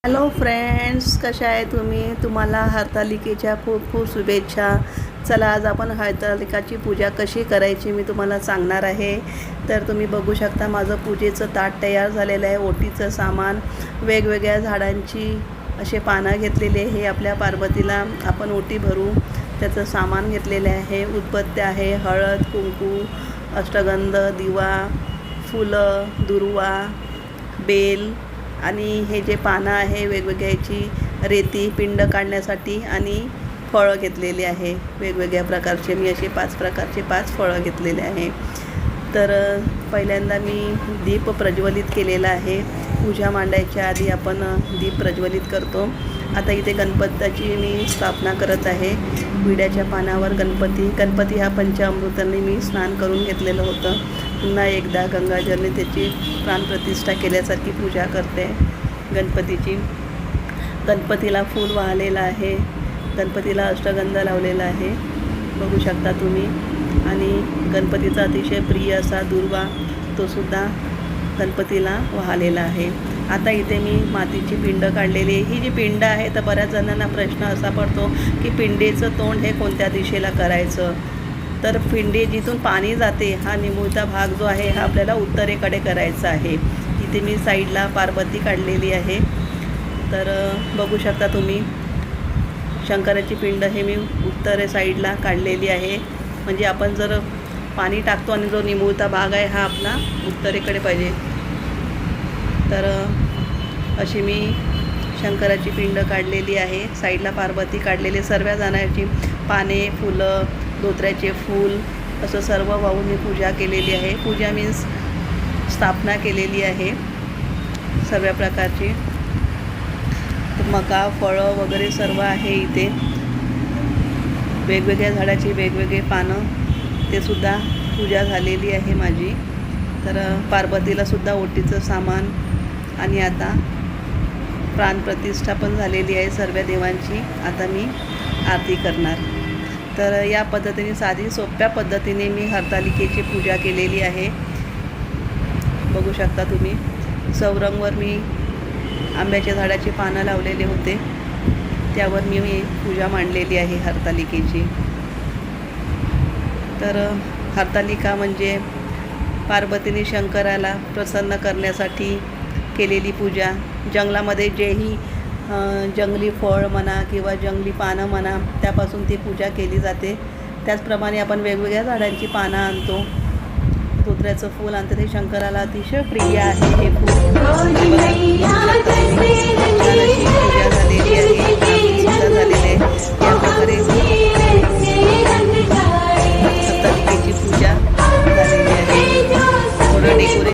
Hello friends, कशा आहे तुम्ही? तुम्हाला हरतालिकेच्या खूप खूप शुभेच्छा. चला, आज आपण हरतालिकाची पूजा कशी करायची मी तुम्हाला सांगणार आहे. तर तुम्ही बघू शकता, माझं पूजेचं ताट तयार झालेलं आहे. ओटीचं सामान, वेगवेगळ्या झाडांची असे पानं घेतलेले हे आपल्या पार्वतीला आपण ओटी भरू त्याचं सामान घेतलेले आहे. उदबत्त्या आहे, हळद, कुंकू, अष्टगंध, दिवा, फुलं, दुर्वा, बेल आणि हे जे पानं आहे वेगवेगळ्याची रेती पिंड काढण्यासाठी आणि फळं घेतलेली आहे वेगवेगळ्या प्रकारचे. मी असे 5 प्रकारचे 5 फळं घेतलेले आहे. तर पहिल्यांदा मी दीप प्रज्वलित केलेला आहे. पूजा मांडायच्या आधी आपण दीप प्रज्वलित करतो. आता इथे गणपतीची मी स्थापना करत आहे. विड्याच्या पानावर गणपती हा पंचामृतांनी मी स्नान करून घेतलेलं होतं. पुन्हा एकदा गंगाजलने त्याची प्राणप्रतिष्ठा केल्यासारखी पूजा करते गणपतीची. गणपतीला फूल वाहलेलं आहे, गणपतीला अष्टगंध लावलेला आहे, बघू शकता तुम्ही. आणि गणपतीचा अतिशय प्रिय असा दुर्वा तोसुद्धा गणपतीला वाहलेला आहे. आता इथे मी मातीची पिंड काढलेली आहे. ही जी पिंड आहे तर बऱ्याच जणांना प्रश्न असा पडतो की पिंडीचं तोंड हे कोणत्या दिशेला करायचं. तर पिंडी जिथून पाणी जाते हा निमुळता भाग जो आहे हा आपल्याला उत्तरेकडे करायचा आहे. इथे मी साईडला पार्वती काढलेली आहे. तर बघू शकता तुम्ही, शंकराची पिंड हे मी उत्तरे साईडला काढलेली आहे. म्हणजे आपण जर पाणी टाकतो आणि जो निमुळता भाग आहे हा आपला उत्तरेकडे पाहिजे. तर अशी मी शंकराची पिंड काढलेली आहे. साईडला पार्वती काढलेली. सर्व जणांची पाने, फुलं, धोत्र्याचे फूल असं सर्व वाहून मी पूजा केलेली आहे. पूजा मीन्स स्थापना केलेली आहे सर्व प्रकारची. मका, फळं वगैरे सर्व आहे इथे. वेगवेगळ्या झाडाची वेगवेगळे पानं ते सुद्धा पूजा झालेली आहे माझी. तर पार्वतीलासुद्धा ओटीचं सामान आणि आता प्राणप्रतिष्ठा पण झालेली आहे सर्व देवांची. आता मी आरती करणार. तर या पद्धतीने साधी सोप्या पद्धतीने मी हरतालिकेची पूजा केलेली आहे. बघू शकता तुम्ही. चौरंगवर मी आंब्याच्या झाडाची पानं लावलेले होते, त्यावर मी पूजा मांडलेली आहे हरतालिकेची. तर हरतालिका म्हणजे पार्वतीने शंकराला प्रसन्न करण्यासाठी केलेली पूजा. जंगलामध्ये जेही जंगली फळ म्हणा किंवा जंगली पानं म्हणा त्यापासून ती पूजा केली जाते. त्याचप्रमाणे आपण वेगवेगळ्या झाडांची पानं आणतो, धोत्र्याचं फूल आणतो. ते शंकराला अतिशय प्रिय आहे हे फूल.